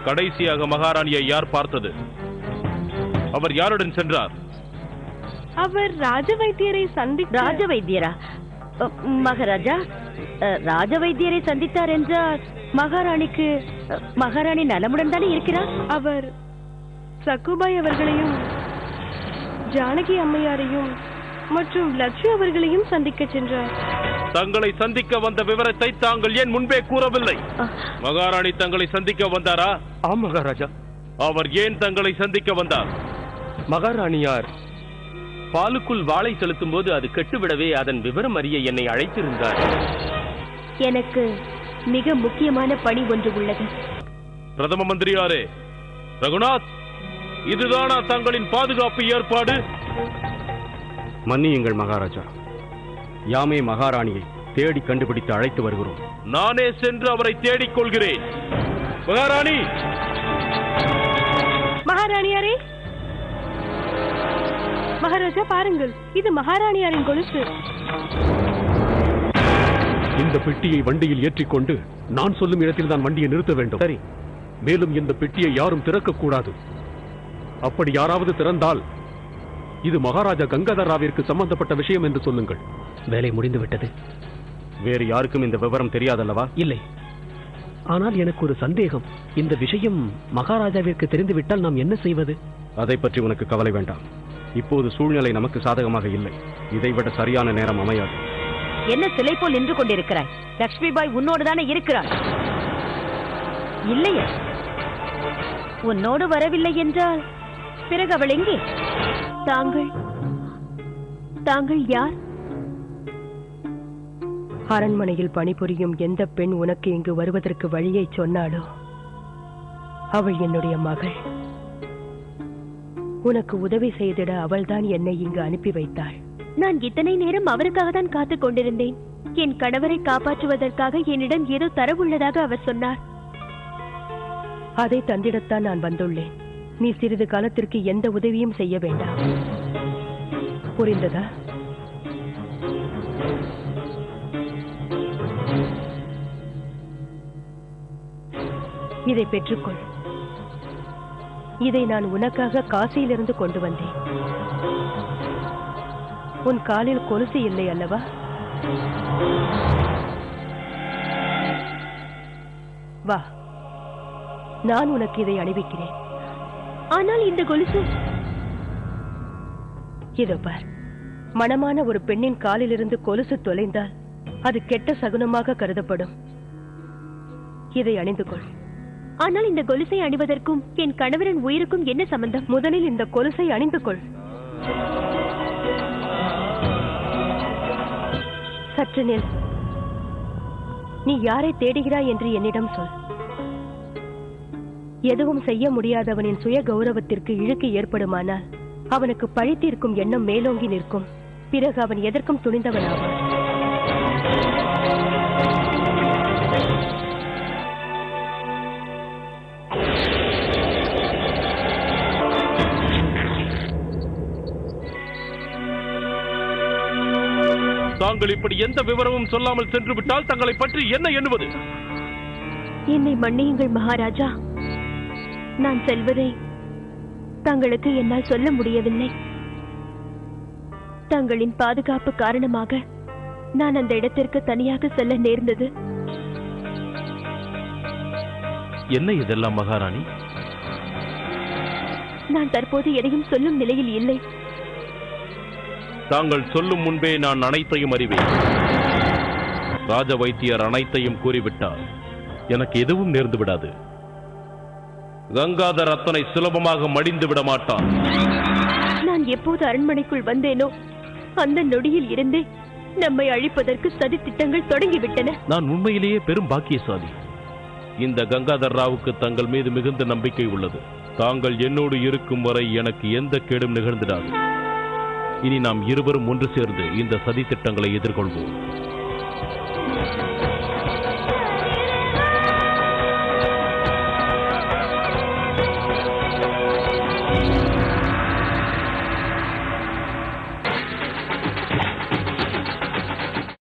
கடைசியாக மகாராணியை யார் பார்த்தது? அவர் யாருடன் சென்றார்? அவர் ராஜவைத்தியரை ராஜவைத்தியரா? மகாராஜா, ராஜவைத்தியரை சந்தித்தார் என்றால் மகாராணி நலமுடன் தானே இருக்கிறார். அவர் சக்குபாய் அவர்களையும் ஜானகி அம்மையாரையும் மற்றும் லட்சுமி அவர்களையும் சந்திக்க சென்றார். தங்களை சந்திக்க வந்த விவரத்தை தாங்கள் ஏன் முன்பே கூறவில்லை? மகாராணி தங்களை சந்திக்க வந்தாரா? ஆம் மகாராஜா. அவர் ஏன் தங்களை சந்திக்க வந்தார்? மகாராணியார் பாலுக்குள் வாளை செலுத்தும் போது அது கெட்டுவிடவே அதன் விவரம் அறிய என்னை அழைத்திருந்தார். எனக்கு மிக முக்கியமான பணி ஒன்று உள்ளது. பிரதம மந்திரியாரே, ரகுநாத், இதுதானா தங்களின் பாதுகாப்பு ஏற்பாடு? மன்னியுங்கள் மகாராஜா, யாமே மகாராணியை தேடி கண்டுபிடித்து அழைத்து வருகிறோம். நானே சென்று அவரை தேடிக் கொள்கிறேன். மகாராணி! மகாராணியாரே, மகாராஜா பாருங்கள், இது மகாராணியாரின் கொலுசு. இந்த பெட்டியை வண்டியில் ஏற்றிக்கொண்டு நான் சொல்லும் இடத்தில் தான் வண்டியை நிறுத்த வேண்டும். சரி. மேலும் இந்த பெட்டியை யாரும் திறக்கக்கூடாது. அப்படி யாராவது திறந்தால் இது மகாராஜா கங்காதர் ராவிற்கு சம்பந்தப்பட்ட விஷயம் என்று சொல்லுங்கள். வேலை முடிந்துவிட்டது. வேறு யாருக்கும் இந்த விவரம் தெரியாதல்லவா? இல்லை. ஆனால் எனக்கு ஒரு சந்தேகம். இந்த விஷயம் மகாராஜாவிற்கு தெரிந்துவிட்டால் நாம் என்ன செய்வது? அதை பற்றி உனக்கு கவலை வேண்டாம். இப்போது சூழ்நிலை நமக்கு சாதகமாக இல்லை. இதைவிட சரியான நேரம் அமையாது. என்ன சிலை போல் நின்று கொண்டிருக்கிறாய்? லட்சுமி பாய் உன்னோடு தானே இருக்கிறாள், இல்லையா? உன்னோடு வரவில்லை என்றால் பிறகு அவள் எங்கே? தாங்கள் யார்? அரண்மனையில் பணிபுரியும் எந்த பெண் உனக்கு இங்கு வருவதற்கு வழியை சொன்னாலோ அவள் என்னுடைய மகள். உனக்கு உதவி செய்திட அவள்தான் என்னை இங்கு அனுப்பி வைத்தாள். நான் இத்தனை நேரம் அவருக்காக தான் காத்துக் கொண்டிருந்தேன். என் கணவரை காப்பாற்றுவதற்காக என்னிடம் ஏதோ தரவுள்ளதாக அவர் சொன்னார். அதை தந்திடத்தான் நான் வந்துள்ளேன். நீ சிறிது காலத்திற்கு எந்த உதவியும் செய்ய வேண்டாம். புரிந்ததா? இதை பெற்றுக்கொள். இதை நான் உனக்காக காசியிலிருந்து கொண்டு வந்தேன். உன் காலில் கொலுசு இல்லை அல்லவா? வா, நான் உனக்கு இதை அணிவிக்கிறேன். ஆனால் இந்த கொலுசு, இதோ பார், மணமான ஒரு பெண்ணின் காலிலிருந்து கொலுசு தொலைந்தால் அது கெட்ட சகுனமாக கருதப்படும். இதை அணிந்து கொள். ஆனால் இந்த கொலுசை அணிவதற்கும் என் கணவரின் உயிருக்கும் என்ன சம்பந்தம்? முதலில் இந்த கொலுசை அணிந்து கொள். சற்று நில். நீ யாரை தேடுகிறாய் என்று என்னிடம் சொல். எதுவும் செய்ய முடியாதவனின் சுய கௌரவத்திற்கு இழுக்கு ஏற்படுமானால் அவனுக்கு பழி தீர்க்கும் எண்ணம் மேலோங்கி நிற்கும். பிறகு அவன் எதற்கும் துணிந்தவனாவான். தாங்கள் இப்படி எந்த விவரமும் சொல்லாமல் சென்று விட்டால் தங்களை பற்றி என்ன எண்ணுவது? என்னை மன்னியுங்கள் மகாராஜா. நான் செல்வதை தங்களுக்கு என்னால் சொல்ல முடியவில்லை. தங்களின் பாதுகாப்பு காரணமாக நான் அந்த இடத்திற்கு தனியாக செல்ல நேர்ந்தது. என்ன இதெல்லாம் மகாராணி? நான் தற்போது எதையும் சொல்லும் நிலையில் இல்லை. தாங்கள் சொல்லும் முன்பே நான் அனைத்தையும் அறிவேன். ராஜ வைத்தியர் அனைத்தையும் கூறிவிட்டார். எனக்கு எதுவும் நேர்ந்து விடாது. கங்காதர் அத்தனை சுலபமாக மடிந்து விட மாட்டான். நான் எப்போது அரண்மனைக்குள் வந்தேனோ அந்த நொடியில் இருந்தே நம்மை அழிப்பதற்கு சதி திட்டங்கள் தொடங்கிவிட்டன. நான் உண்மையிலேயே பெரும் பாக்கியசாலி. இந்த கங்காதர் ராவுக்கு தங்கள் மீது மிகுந்த நம்பிக்கை உள்ளது. தாங்கள் என்னோடு இருக்கும் வரை எனக்கு எந்த கேடும் நிகழ்ந்திடாது. இனி நாம் இருவரும் ஒன்று சேர்ந்து இந்த சதி திட்டங்களை எதிர்கொள்வோம்.